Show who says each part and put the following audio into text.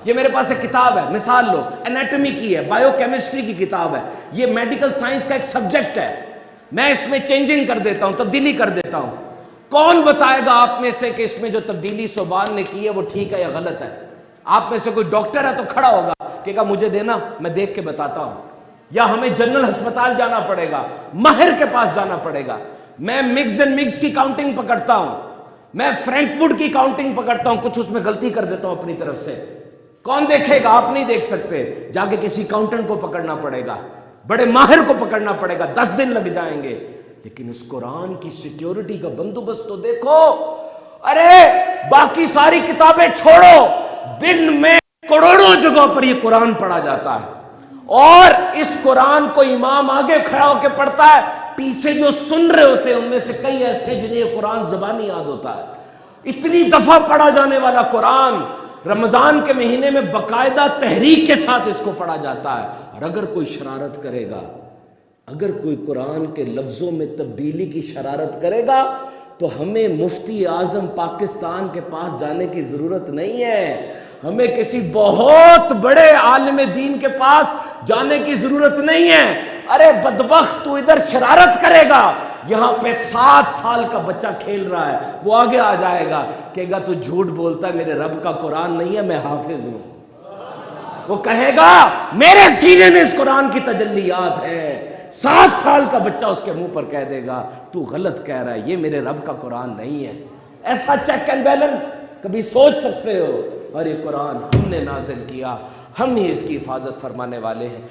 Speaker 1: یہ میرے پاس ایک کتاب ہے، مثال لو، انیٹمی کی ہے، بائیو کیمسٹری کی کتاب ہے، یہ میڈیکل سائنس کا ایک سبجیکٹ ہے، میں اس میں چینجنگ کر دیتا ہوں، تبدیلی کر دیتا ہوں، کون بتائے گا آپ میں سے کہ اس میں جو تبدیلی صوبان نے کی ہے وہ ٹھیک ہے یا غلط ہے؟ آپ میں سے کوئی ڈاکٹر ہے تو کھڑا ہوگا کہ کہا مجھے دینا، میں دیکھ کے بتاتا ہوں، یا ہمیں جنرل ہسپتال جانا پڑے گا، ماہر کے پاس جانا پڑے گا۔ میں مکس اینڈ مکس کی کاؤنٹنگ پکڑتا ہوں، میں فرینک ووڈ کی کاؤنٹنگ پکڑتا ہوں، کچھ اس میں غلطی کر دیتا ہوں اپنی طرف سے، کون دیکھے گا؟ آپ نہیں دیکھ سکتے، جا کے کسی کاؤنٹنٹ کو پکڑنا پڑے گا، بڑے ماہر کو پکڑنا پڑے گا، 10 دن لگ جائیں گے۔ لیکن اس قرآن کی سیکیورٹی کا بندوبست تو دیکھو، ارے باقی ساری کتابیں چھوڑو، دن میں کروڑوں جگہوں پر یہ قرآن پڑھا جاتا ہے، اور اس قرآن کو امام آگے کھڑا ہو کے پڑھتا ہے، پیچھے جو سن رہے ہوتے ہیں ان میں سے کئی ایسے ہیں جنہیں یہ قرآن زبانی یاد ہوتا ہے۔ اتنی دفعہ پڑھا جانے والا قرآن رمضان کے مہینے میں باقاعدہ تحریک کے ساتھ اس کو پڑھا جاتا ہے، اور اگر کوئی شرارت کرے گا، اگر کوئی قرآن کے لفظوں میں تبدیلی کی شرارت کرے گا تو ہمیں مفتی اعظم پاکستان کے پاس جانے کی ضرورت نہیں ہے، ہمیں کسی بہت بڑے عالم دین کے پاس جانے کی ضرورت نہیں ہے۔ ارے بدبخت، تو ادھر شرارت کرے گا، یہاں پہ 7 سال کا بچہ کھیل رہا ہے، وہ آگے آ جائے گا، کہے گا تو جھوٹ بولتا ہے، میرے رب کا قرآن نہیں ہے، میں حافظ ہوں۔ وہ کہے گا میرے سینے میں اس قرآن کی تجلیات ہیں۔ 7 سال کا بچہ اس کے منہ پر کہہ دے گا تو غلط کہہ رہا ہے، یہ میرے رب کا قرآن نہیں ہے۔ ایسا چیک اینڈ بیلنس کبھی سوچ سکتے ہو؟ اور یہ قرآن ہم نے نازل کیا، ہم ہی اس کی حفاظت فرمانے والے ہیں۔